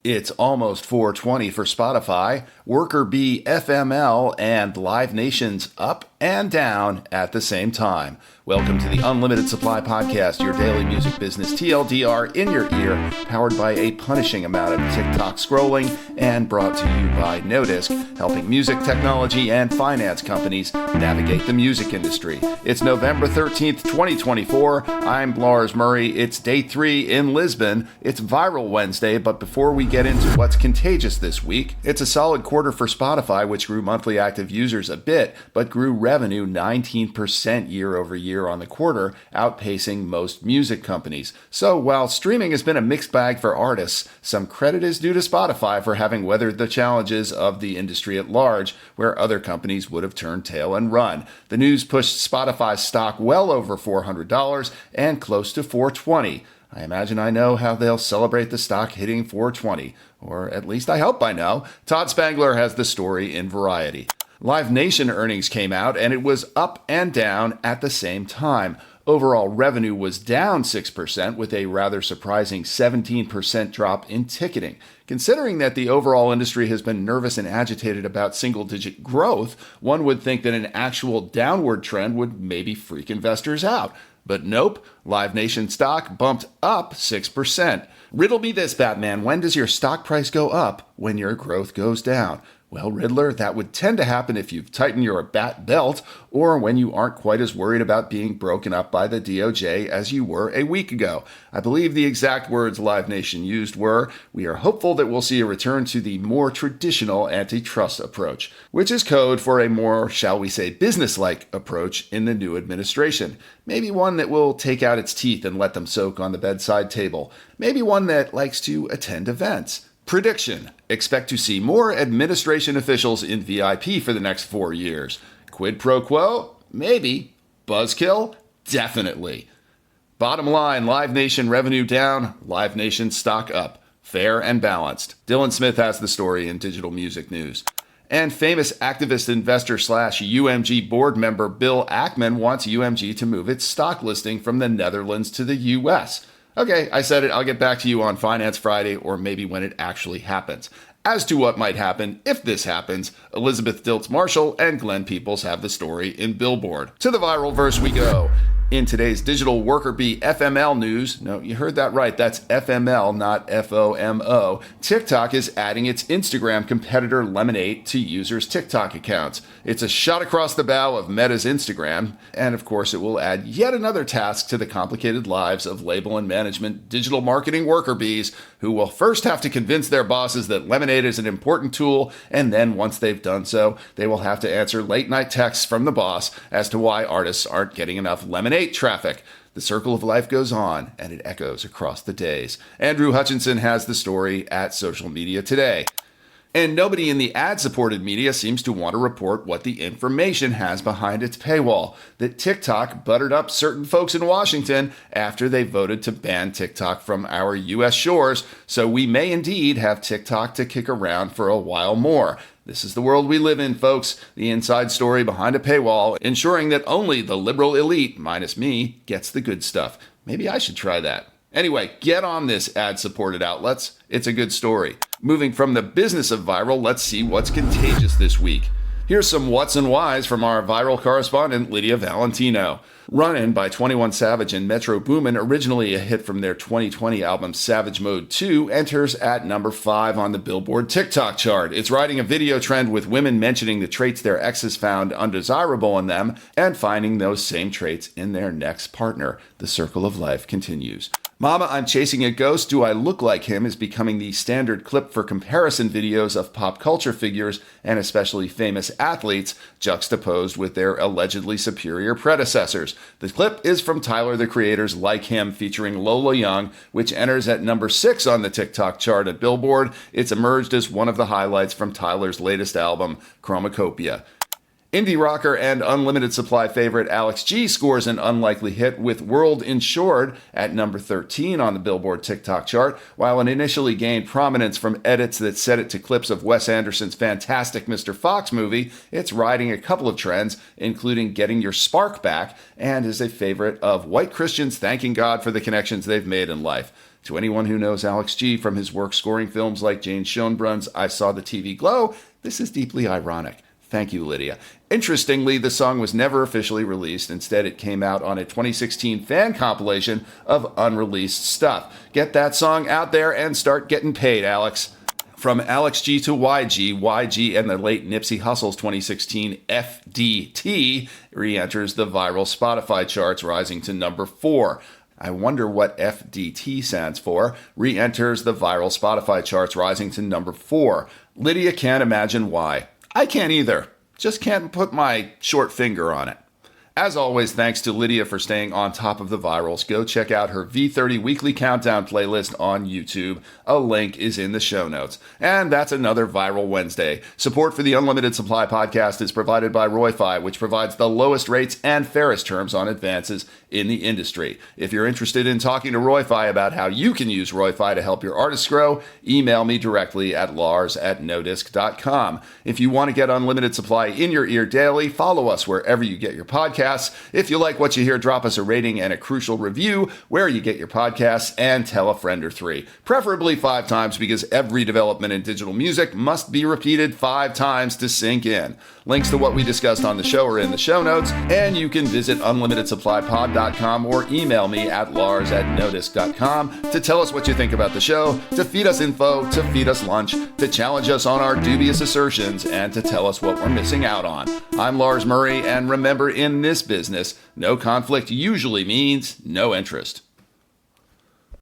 It's almost 4:20 for Spotify, Worker Bee FML, and Live Nation's up and down at the same time. Welcome to the Unlimited Supply Podcast, your daily music business TLDR in your ear, powered by a punishing amount of TikTok scrolling, and brought to you by Notisk, helping music technology and finance companies navigate the music industry. It's November 13th, 2024. I'm Lars Murray. It's day 3 in Lisbon. It's Viral Wednesday, but before we get into what's contagious this week, it's a solid quarter for Spotify, which grew monthly active users a bit, but grew revenue 19% year over year on the quarter, outpacing most music companies. So while streaming has been a mixed bag for artists, some credit is due to Spotify for having weathered the challenges of the industry at large, where other companies would have turned tail and run. The news pushed Spotify's stock well over $400 and close to $420. I imagine I know how they'll celebrate the stock hitting $420, or at least I hope I know. Todd Spangler has the story in Variety. Live Nation earnings came out, and it was up and down at the same time. Overall revenue was down 6%, with a rather surprising 17% drop in ticketing. Considering that the overall industry has been nervous and agitated about single-digit growth, one would think that an actual downward trend would maybe freak investors out. But nope, Live Nation stock bumped up 6%. Riddle me this, Batman. When does your stock price go up when your growth goes down? Well, Riddler, that would tend to happen if you've tightened your bat belt or when you aren't quite as worried about being broken up by the DOJ as you were a week ago. I believe the exact words Live Nation used were, "We are hopeful that we'll see a return to the more traditional antitrust approach," which is code for a more, shall we say, business-like approach in the new administration. Maybe one that will take out its teeth and let them soak on the bedside table. Maybe one that likes to attend events. Prediction: expect to see more administration officials in VIP for the next 4 years. Quid pro quo? Maybe. Buzzkill? Definitely. Bottom line, Live Nation revenue down, Live Nation stock up. Fair and balanced. Dylan Smith has the story in Digital Music News. And famous activist investor / UMG board member Bill Ackman wants UMG to move its stock listing from the Netherlands to the US. Okay, I said it. I'll get back to you on Finance Friday, or maybe when it actually happens. As to what might happen if this happens, Elizabeth Dilts Marshall and Glenn Peoples have the story in Billboard. To the viral verse we go. In today's digital Worker Bee FML news, no, you heard that right, that's FML, not FOMO, TikTok is adding its Instagram competitor Lemon8 to users' TikTok accounts. It's a shot across the bow of Meta's Instagram, and of course it will add yet another task to the complicated lives of label and management digital marketing worker bees, who will first have to convince their bosses that Lemon8 is an important tool, and then once they've done so, they will have to answer late-night texts from the boss as to why artists aren't getting enough Lemon8 traffic. The circle of life goes on, and it echoes across the days. Andrew Hutchinson has the story at Social Media Today. And nobody in the ad-supported media seems to want to report what the information has behind its paywall. That TikTok buttered up certain folks in Washington after they voted to ban TikTok from our U.S. shores, so we may indeed have TikTok to kick around for a while more. This is the world we live in, folks. The inside story behind a paywall, ensuring that only the liberal elite, minus me, gets the good stuff. Maybe I should try that. Anyway, get on this, ad-supported outlets. It's a good story. Moving from the business of viral, let's see what's contagious this week. Here's some what's and whys from our viral correspondent, Lydia Valentino. Runnin' by 21 Savage and Metro Boomin, originally a hit from their 2020 album Savage Mode 2, enters at number 5 on the Billboard TikTok chart. It's riding a video trend with women mentioning the traits their exes found undesirable in them and finding those same traits in their next partner. The circle of life continues. Mama, I'm Chasing a Ghost, Do I Look Like Him is becoming the standard clip for comparison videos of pop culture figures and especially famous athletes juxtaposed with their allegedly superior predecessors. The clip is from Tyler, the Creator's Like Him featuring Lola Young, which enters at number 6 on the TikTok chart at Billboard. It's emerged as one of the highlights from Tyler's latest album, Chromacopia. Indie rocker and Unlimited Supply favorite Alex G scores an unlikely hit with World Insured at number 13 on the Billboard TikTok chart, while it initially gained prominence from edits that set it to clips of Wes Anderson's fantastic Mr. Fox movie. It's riding a couple of trends, including Getting Your Spark Back, and is a favorite of white Christians thanking God for the connections they've made in life. To anyone who knows Alex G from his work scoring films like Jane Schoenbrun's I Saw the TV Glow, this is deeply ironic. Thank you, Lydia. Interestingly, the song was never officially released. Instead, it came out on a 2016 fan compilation of unreleased stuff. Get that song out there and start getting paid, Alex. From Alex G to YG and the late Nipsey Hussle's 2016 FDT re-enters the viral Spotify charts, rising to number 4. I wonder what FDT stands for. Re-enters the viral Spotify charts, rising to number 4. Lydia can't imagine why. I can't either. Just can't put my short finger on it. As always, thanks to Lydia for staying on top of the virals. Go check out her V30 Weekly Countdown playlist on YouTube. A link is in the show notes. And that's another Viral Wednesday. Support for the Unlimited Supply podcast is provided by RoyFi, which provides the lowest rates and fairest terms on advances in the industry. If you're interested in talking to RoyFi about how you can use RoyFi to help your artists grow, email me directly at lars@nodisc.com. If you want to get unlimited supply in your ear daily, follow us wherever you get your podcasts. If you like what you hear, drop us a rating and a crucial review where you get your podcasts, and tell a friend or 3. Preferably 5 times, because every development in digital music must be repeated 5 times to sink in. Links to what we discussed on the show are in the show notes, and you can visit unlimitedsupplypod.com or email me at lars@nodisc.com to tell us what you think about the show, to feed us info, to feed us lunch, to challenge us on our dubious assertions, and to tell us what we're missing out on. I'm Lars Murray, and remember, in this business, no conflict usually means no interest.